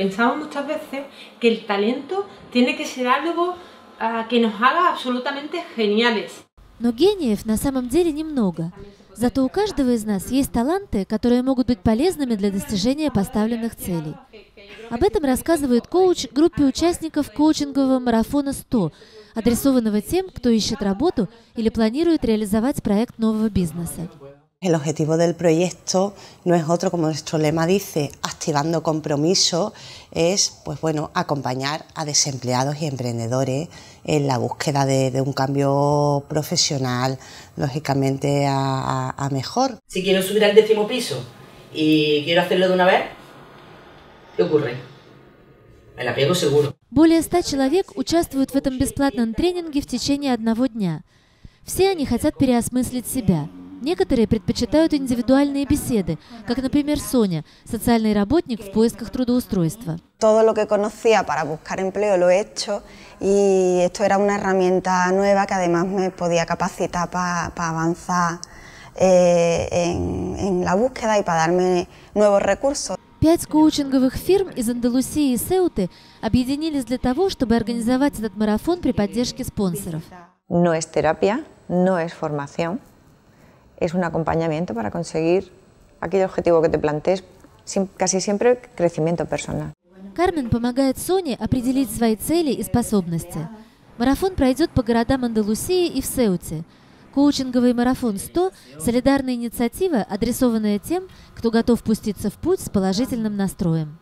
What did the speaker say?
Pensamos muchas veces que el talento tiene que ser algo que nos haga absolutamente geniales. Но гениев на самом деле немного. Зато у каждого из нас есть таланты, которые могут быть полезными для достижения поставленных целей. Об этом рассказывает коуч группе участников коучингового марафона 100, адресованного тем, кто ищет работу или планирует реализовать проект нового бизнеса. El objetivo del proyecto no es otro, como nuestro lema dice, activando compromiso, es pues bueno, acompañar a desempleados y emprendedores en la búsqueda de un cambio profesional, lógicamente a mejor. Si quiero subir al 10º piso y quiero hacerlo de una vez, ¿qué ocurre? Me la pego seguro. Более 100 человек участвуют в этом бесплатном тренинге в течение одного дня. Все они хотят переосмыслить себя. Некоторые предпочитают индивидуальные беседы, как, например, Соня, социальный работник в поисках трудоустройства. Todo lo que conocía para buscar empleo lo he hecho y esto era una herramienta nueva que además me podía capacitar para avanzar en la búsqueda y para darme nuevos recursos. 5 коучинговых фирм из Андалусии и Сеуты объединились для того, чтобы организовать этот марафон при поддержке спонсоров. No es terapia, no es formación. Es un acompañamiento para conseguir aquel objetivo que te plantees, casi siempre crecimiento personal. Кармен помогает Соне определить свои цели и способности. Марафон пройдет по городам Андалусии и в Сеуте. Коучинговый марафон 100 – солидарная инициатива, адресованная тем, кто готов пуститься в путь с положительным настроем.